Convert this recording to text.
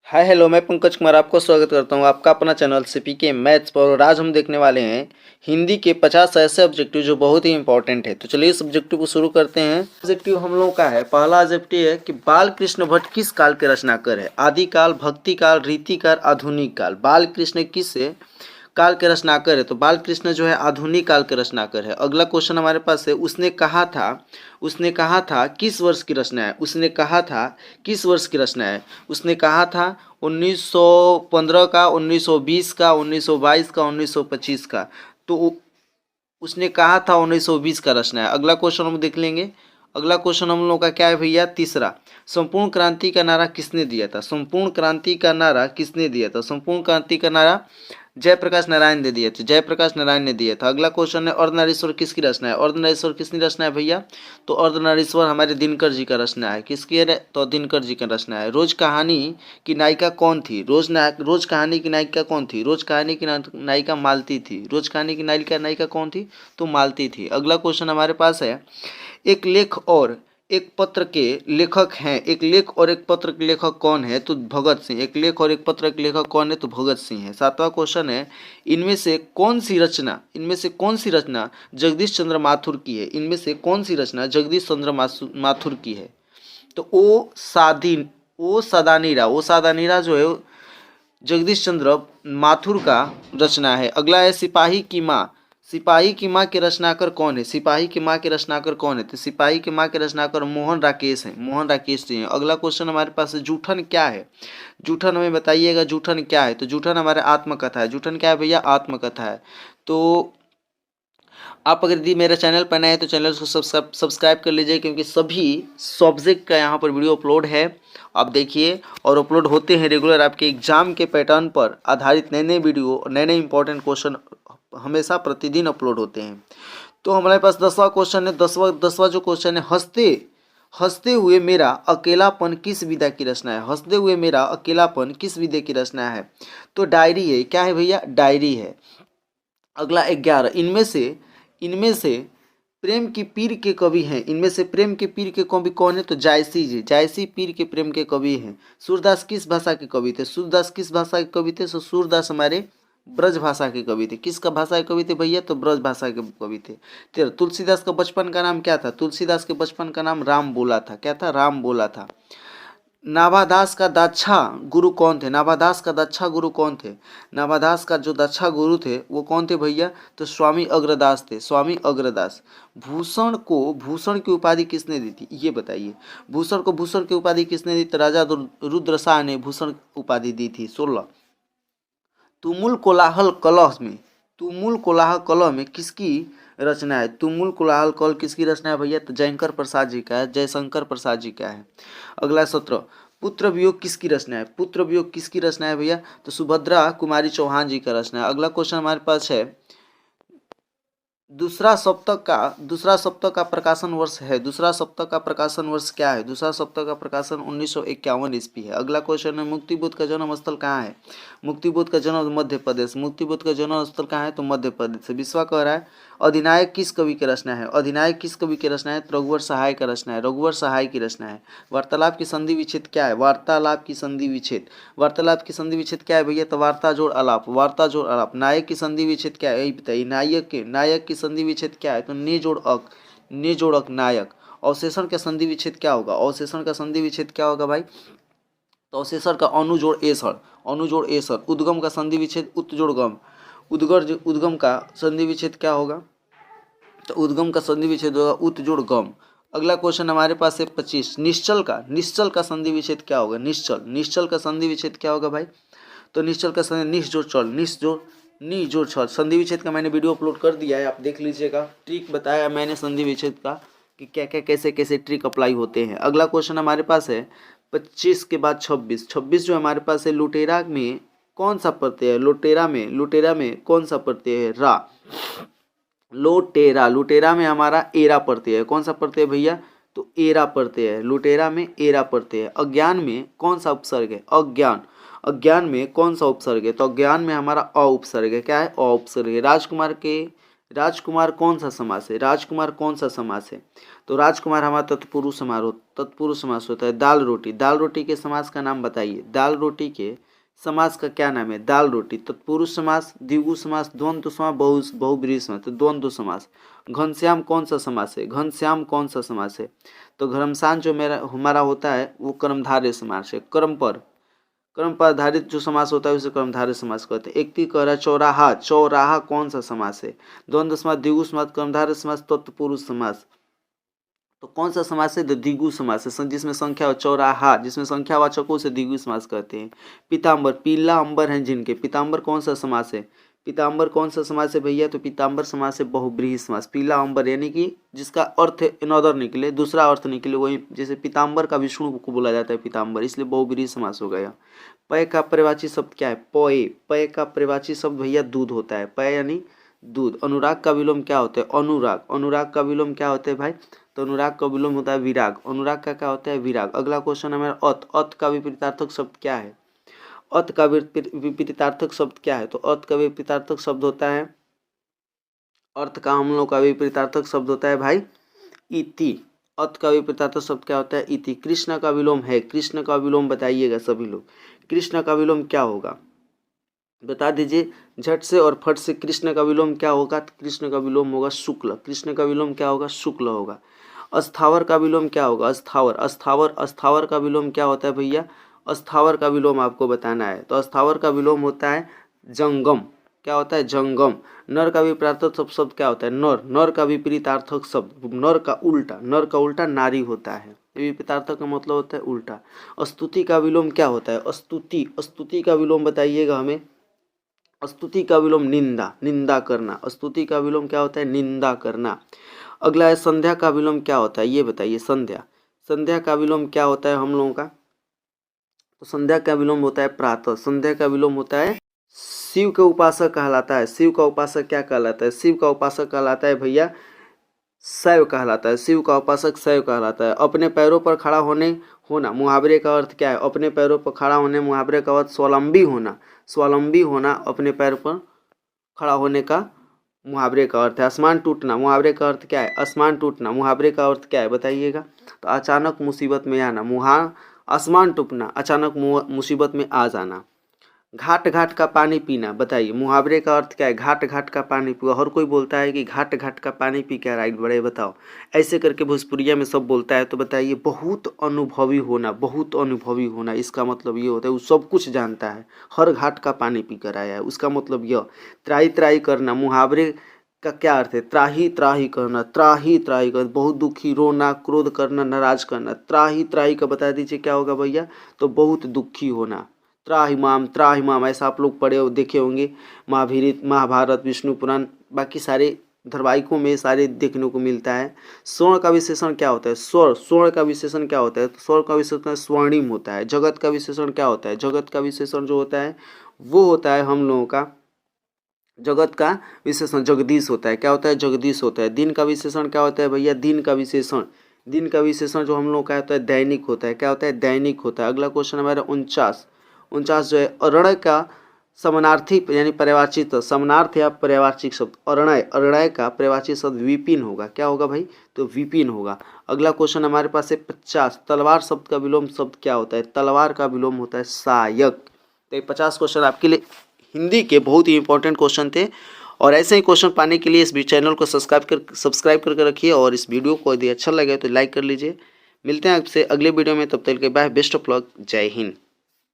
Hi hello, मैं पंकज कुमार आपको स्वागत करता हूँ आपका अपना चैनल सीपीके मैथ्स पर। और आज हम देखने वाले हैं हिंदी के 50 ऐसे ऑब्जेक्टिव जो बहुत ही इंपॉर्टेंट है। तो चलिए इस ऑब्जेक्टिव को शुरू करते हैं। ऑब्जेक्टिव हम लोगों का है, पहला ऑब्जेक्टिव है कि बाल कृष्ण भट्ट किस काल के रचनाकार है। आदिकाल, भक्ति काल, रीतिकाल, आधुनिक काल। बाल कृष्ण किस काल के रचनाकार है, तो बाल कृष्ण जो है आधुनिक काल के रचनाकार है। अगला क्वेश्चन हमारे पास है, उसने कहा था किस वर्ष की रचना है। उसने कहा था किस वर्ष की रचना है। उसने कहा था 1915 का, 1920 का, 1922 का, 1925 का। तो उसने कहा था 1920 का रचना है। अगला क्वेश्चन हम देख लेंगे। अगला क्वेश्चन हम लोग का क्या है भैया, तीसरा। संपूर्ण क्रांति का नारा किसने दिया था। संपूर्ण क्रांति का नारा किसने दिया था। संपूर्ण क्रांति का नारा जयप्रकाश नारायण ने दिए थे। जयप्रकाश नारायण ने दिया था। अगला क्वेश्चन है, अर्धनारीश्वर किसकी रचना है। अर्धनारीश्वर किसकी रचना है भैया, तो अर्धनारीश्वर हमारे दिनकर जी का रचना है। किसकी है, तो दिनकर जी का रचना है। रोज कहानी की नायिका कौन थी। रोज कहानी की नायिका कौन थी। रोज कहानी की नायिका मालती थी। रोज कहानी की नायिका कौन थी, तो मालती थी। अगला क्वेश्चन हमारे पास है, एक लेख और एक पत्र के लेखक हैं। एक लेख और एक पत्र के लेखक कौन है, तो भगत सिंह। एक लेख और एक पत्र के लेखक कौन है, तो भगत सिंह है। सातवां क्वेश्चन है, इनमें से कौन सी रचना जगदीश चंद्र माथुर की है। इनमें से कौन सी रचना जगदीश चंद्र माथुर की है, तो ओ सादानीरा जो है जगदीश चंद्र माथुर का रचना है। अगला है, सिपाही की माँ। सिपाही की माँ के रचनाकार कौन है। सिपाही की माँ के रचनाकार कौन है, तो सिपाही की माँ के रचनाकार मोहन राकेश हैं। मोहन राकेश जी हैं। अगला क्वेश्चन हमारे पास है, जूठन क्या है। जूठन हमें बताइएगा, जूठन क्या है, तो जूठन हमारे आत्मकथा है। जूठन क्या है भैया, आत्मकथा है। तो आप अगर यदि मेरे चैनल पर नए हैं तो चैनल को सब्सक्राइब कर लीजिए, क्योंकि सभी सब्जेक्ट का यहाँ पर वीडियो अपलोड है। आप देखिए, और अपलोड होते हैं रेगुलर। आपके एग्जाम के पैटर्न पर आधारित नए नए वीडियो और नए नए इंपॉर्टेंट क्वेश्चन हमेशा प्रतिदिन अपलोड होते हैं। तो हमारे पास 10वां क्वेश्चन है। दसवां जो क्वेश्चन है, हंसते हंसते हुए मेरा अकेलापन किस विधा की रचना है। हंसते हुए मेरा अकेलापन किस विधा की रचना है, तो डायरी है। क्या है भैया, डायरी है। अगला 11, इनमें से प्रेम की पीर के कवि हैं। इनमें से प्रेम के पीर के कवि कौन है, तो जायसी जी। जायसी पीर के प्रेम के कवि हैं। सूरदास किस भाषा के कवि थे। सूरदास किस भाषा के कवि थे, तो सूरदास हमारे ब्रज भाषा के कवि थे। किसका भाषा के कवि थे भैया, तो ब्रज भाषा के कवि थे। तेरह, तुलसीदास का बचपन का नाम क्या था। तुलसीदास के बचपन का नाम राम बोला था। क्या था, राम बोला था। नाभादास का दाच्छा गुरु कौन थे। नाभादास का दाच्छा गुरु कौन थे। नाभादास का जो दाच्छा गुरु थे वो कौन थे भैया, तो स्वामी अग्रदास थे। स्वामी अग्रदास। भूषण की उपाधि किसने दी थी, ये बताइए। भूषण की उपाधि किसने दी, तो राजा रुद्रशाह ने भूषण उपाधि दी थी। 16, तुमुल कोलाहल कलह में किसकी रचना है। तुमुल कोलाहल कल किसकी रचना है भैया, तो जयशंकर प्रसाद जी का है। जयशंकर प्रसाद जी का है। अगला 17, पुत्र वियोग किसकी रचना है। पुत्र वियोग किसकी रचना है भैया, तो सुभद्रा कुमारी चौहान जी का रचना है। अगला क्वेश्चन हमारे पास है, दूसरा सप्तक का प्रकाशन वर्ष है। दूसरा सप्तक का प्रकाशन वर्ष क्या है। दूसरा सप्तक का प्रकाशन 1951 ईस्वी है। अगला क्वेश्चन है, मुक्ति बुद्ध का जन्म स्थल कहाँ है। मुक्ति बुद्ध का जन्म मध्य प्रदेश। मुक्ति बुद्ध का जन्म स्थल कहाँ है, तो मध्य प्रदेश। विश्वा कह रहा है, अधिनायक किस कवि की रचना है। अधिनायक किस कवि की रचना है, रघुवर सहाय का रचना है। रघुवर सहाय की रचना है। वार्तालाप की संधि विच्छेद क्या है। वार्तालाप की संधि विच्छेद क्या है भैया, तो वार्ता जोड़ अलाप। वार्ता जोड़ अलाप। नायक की संधि विच्छेद क्या है, यही बताइए। नायक की संधि विच्छेद क्या है, तो ने जोड़ अक नायक। अवशेषण का संधि विच्छेद क्या होगा। अवशेषण का संधि विच्छेद क्या होगा भाई, तो अवशेषण का अनु जोड़ एसर। उद्गम का संधि विच्छेद उत जोड़ गम। उद्गम का संधि विच्छेद क्या होगा, तो उद्गम का संधि विच्छेद होगा उत जोड़ गम। अगला क्वेश्चन हमारे पास है 25, निश्चल का संधि विच्छेद क्या होगा। निश्चल का संधि विच्छेद क्या होगा भाई, तो निश्चल का संधि निश जोड़ चल। नी जोड़ छल। संधि विच्छेद का मैंने वीडियो अपलोड कर दिया है, आप देख लीजिएगा। ट्रिक बताया मैंने संधि विच्छेद का कि क्या क्या कैसे कैसे ट्रिक अप्लाई होते हैं। अगला क्वेश्चन हमारे पास है 25 के बाद 26 जो हमारे पास है, लुटेरा में कौन सा प्रत्यय है। लुटेरा में कौन सा प्रत्यय है, रा। लुटेरा में हमारा एरा प्रत्यय है। कौन सा प्रत्यय भैया, तो एरा प्रत्यय है। लुटेरा में एरा प्रत्यय है। अज्ञान में कौन सा उपसर्ग है, अज्ञान में कौन सा उपसर्ग है, तो अज्ञान में हमारा अ उपसर्ग है। क्या है, अ उपसर्ग है। राजकुमार कौन सा समास है? राजकुमार कौन सा समास है? तो राजकुमार हमारा तत्पुरुष समास होता है। दाल रोटी, दाल रोटी के समास का नाम बताइए। दाल रोटी के समास का क्या नाम है? दाल रोटी। तत्पुरुष समास, द्विगु समास, द्वंद्व समास, बहुब्रीहि समास। तो द्वंद्व समास। घनश्याम कौन सा समास है? घनश्याम कौन सा समास है? तो घर्मशान जो हमारा होता है वो कर्मधारय समास है। कर्म पर आधारित जो समास होता है उसे कर्मधारय समास कहते हैं। एक थी कह रहा है चौराहा, चौराहा कौन सा समास है? द्वंद्व समास, द्विगु समास, कर्मधारय समास, तत्पुरुष समास। तो कौन सा समास है? द्विगु समास है, जिसमें संख्या चौराहा, जिसमें संख्यावाचकों से द्विगु समास कहते हैं। पीताम्बर, पीला अंबर हैं जिनके, पीताम्बर कौन सा समास है? पीताम्बर कौन सा समास है भैया? तो पीताम्बर समास है बहुब्रीहि समास। पीला अंबर यानी कि जिसका अर्थ अनदर निकले, दूसरा अर्थ निकले, वही जैसे पीताम्बर का विष्णु को बोला जाता है पीताम्बर, इसलिए बहुब्रीहि समास हो गया। पय का पर्यायवाची शब्द क्या है? पय। पय का पर्यायवाची शब्द भैया दूध होता है। पय यानी दूध। अनुराग का विलोम क्या होता है? अनुराग। अनुराग का विलोम क्या होता है भाई? तो अनुराग का विलोम होता है विराग। अनुराग का क्या होता है? विराग। अगला क्वेश्चन है मेरा अत। अत का विपरीतार्थक शब्द क्या है? अत का विपरीतार्थक शब्द क्या है? तो अत का विपरीतार्थक शब्द होता है, अर्थ का हम लोग का विपरीतार्थक शब्द होता है भाई इति। अत का विपरीतार्थक शब्द क्या होता है? इति। कृष्ण का विलोम है, कृष्ण का विलोम बताइएगा सभी लोग। कृष्ण का विलोम क्या होगा? बता दीजिए झट से और फट से। कृष्ण का विलोम क्या होगा? कृष्ण का विलोम होगा शुक्ल। कृष्ण का विलोम क्या होगा? शुक्ल होगा। अस्थावर का विलोम क्या होगा? अस्थावर। अस्थावर, अस्थावर का विलोम क्या होता है भैया? अस्थावर का विलोम आपको बताना है। तो अस्थावर का विलोम होता है जंगम। क्या होता है? जंगम। नर का विपरीतार्थक शब्द क्या होता है? नर। नर का विपरीतार्थक शब्द, नर का उल्टा, नर का उल्टा नारी होता है। विपरीतार्थक का मतलब होता है उल्टा। स्तुति का विलोम क्या होता है? स्तुति। स्तुति का विलोम बताइएगा हमें। स्तुति का विलोम निंदा, निंदा करना। स्तुति का विलोम क्या होता है? निंदा करना। अगला है संध्या का विलोम क्या होता है? ये बताइए। संध्या, संध्या का विलोम क्या होता है हम लोगों का? तो संध्या का विलोम होता है प्रातः। संध्या का विलोम होता है शिव का उपासक कहलाता है। शिव का उपासक क्या कहलाता है? शिव का उपासक कहलाता है भैया शैव कहलाता है। शिव का उपासक शैव कहलाता है। अपने पैरों पर खड़ा होना मुहावरे का अर्थ क्या है? अपने पैरों पर खड़ा होने मुहावरे का अर्थ स्वावलंबी होना। स्वावलंबी होना अपने पैर पर खड़ा होने का मुहावरे का अर्थ है। आसमान टूटना मुहावरे का अर्थ क्या है? आसमान टूटना मुहावरे का अर्थ क्या है बताइएगा? तो अचानक मुसीबत में आना। आसमान टूटना, अचानक मुसीबत में आ जाना। घाट घाट का पानी पीना, बताइए मुहावरे का अर्थ क्या है? घाट घाट का पानी पियो। हर कोई बोलता है कि घाट घाट का पानी पी क्या राइट बड़े, बताओ। ऐसे करके भोजपुरिया में सब बोलता है। तो बताइए बहुत अनुभवी होना, बहुत अनुभवी होना, इसका मतलब ये होता है वो सब कुछ जानता है, हर घाट का पानी पी कर आया है, उसका मतलब यह। त्राही त्राही करना मुहावरे का क्या अर्थ है? त्राही त्राही करना, त्राही त्राही करना, बहुत दुखी, रोना, क्रोध करना, नाराज करना। त्राही त्राही का बता दीजिए क्या होगा भैया? तो बहुत दुखी होना। त्राहिमाम ऐसा आप लोग पढ़े और देखे होंगे महाभारत, विष्णु पुराण, बाकी सारे धारावाहिकों में सारे देखने को मिलता है। स्वर्ण का विशेषण क्या होता है? स्वर्ण का विशेषण क्या होता है? तो स्वर्ण का विशेषण स्वर्णिम होता है। जगत का विशेषण क्या होता है? जगत का विशेषण जो होता है वो होता है हम लोगों का, जगत का विशेषण जगदीश होता है। क्या होता है? जगदीश होता है। दिन का विशेषण क्या होता है भैया? दिन का विशेषण जो हम लोग का होता है दैनिक होता है। क्या होता है? दैनिक होता है। अगला क्वेश्चन हमारा 49 जो है अरणय का समानार्थी यानी पर्यायवाची समानार्थ या पर्यायवाची शब्द अरणय का पर्यायवाची शब्द विपिन होगा। क्या होगा भाई? तो विपिन होगा। अगला क्वेश्चन हमारे पास है 50 तलवार शब्द का विलोम शब्द क्या होता है? तलवार का विलोम होता है सहायक। तो ये 50 क्वेश्चन आपके लिए हिंदी के बहुत ही इंपॉर्टेंट क्वेश्चन थे। और ऐसे ही क्वेश्चन पाने के लिए इस चैनल को सब्सक्राइब करके रखिए और इस वीडियो को यदि अच्छा लगे तो लाइक कर लीजिए। मिलते हैं आपसे अगले वीडियो में, तब तक के बाय, बेस्ट ऑफ लक, जय हिंद।